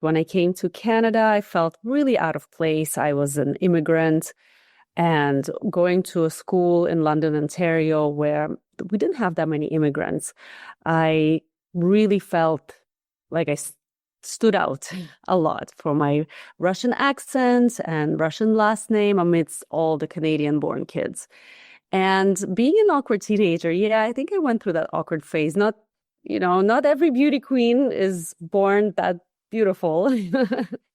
When I came to Canada, I felt really out of place. I was an immigrant and going to a school in London, Ontario, where we didn't have that many immigrants. I really felt like stood out a lot for my Russian accent and Russian last name amidst all the Canadian-born kids. And being an awkward teenager, yeah, I think I went through that awkward phase. Not every beauty queen is born that beautiful.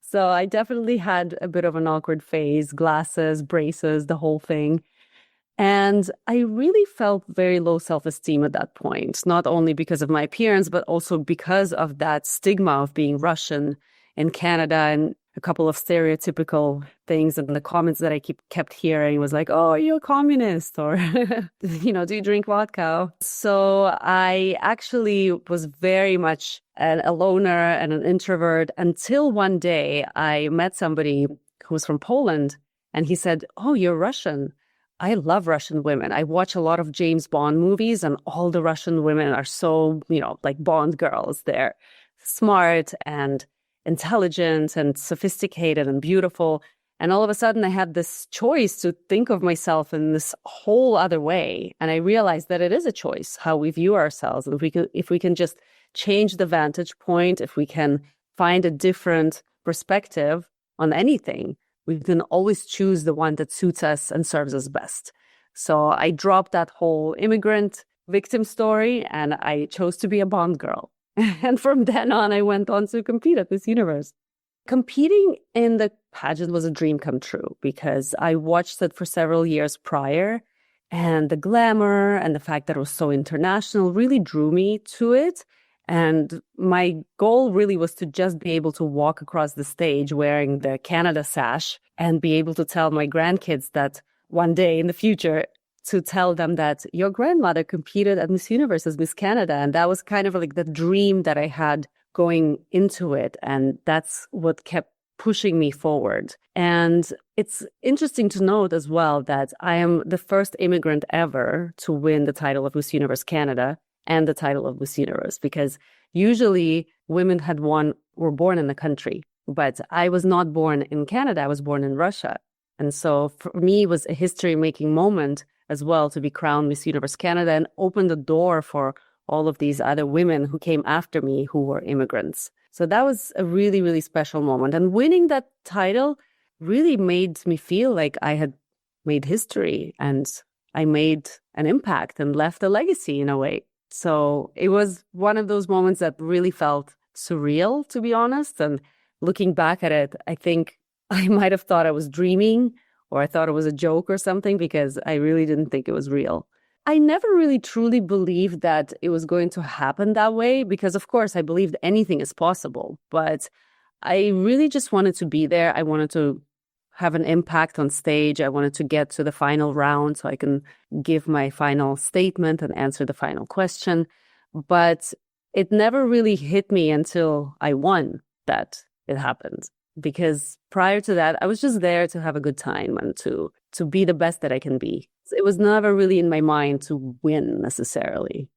So I definitely had a bit of an awkward phase, glasses, braces, the whole thing. And I really felt very low self-esteem at that point, not only because of my appearance, but also because of that stigma of being Russian in Canada, and a couple of stereotypical things in the comments that I kept hearing was like, oh, you're a communist, or, do you drink vodka? So I actually was very much a loner and an introvert until one day I met somebody who was from Poland, and he said, oh, you're Russian. I love Russian women. I watch a lot of James Bond movies, and all the Russian women are so, like Bond girls. They're smart and intelligent and sophisticated and beautiful. And all of a sudden I had this choice to think of myself in this whole other way. And I realized that it is a choice how we view ourselves. And if we can just change the vantage point, if we can find a different perspective on anything, we can always choose the one that suits us and serves us best. So I dropped that whole immigrant victim story and I chose to be a Bond girl. And from then on, I went on to compete at Miss Universe. Competing in the pageant was a dream come true because I watched it for several years prior, and the glamour and the fact that it was so international really drew me to it. And my goal really was to just be able to walk across the stage wearing the Canada sash and be able to tell my grandkids that one day in the future, to tell them that your grandmother competed at Miss Universe as Miss Canada. And that was kind of like the dream that I had going into it. And that's what kept pushing me forward. And it's interesting to note as well that I am the first immigrant ever to win the title of Miss Universe Canada and the title of Miss Universe, because usually women were born in the country, but I was not born in Canada. I was born in Russia. And so for me, it was a history-making moment as well to be crowned Miss Universe Canada and open the door for all of these other women who came after me who were immigrants. So that was a really, really special moment. And winning that title really made me feel like I had made history and I made an impact and left a legacy in a way. So it was one of those moments that really felt surreal, to be honest. And looking back at it, I think I might have thought I was dreaming, or I thought it was a joke or something, because I really didn't think it was real. I never really truly believed that it was going to happen that way, because of course I believed anything is possible, but I really just wanted to be there. I wanted to have an impact on stage. I wanted to get to the final round so I can give my final statement and answer the final question. But it never really hit me until I won that it happened. Because prior to that, I was just there to have a good time and to be the best that I can be. It was never really in my mind to win necessarily.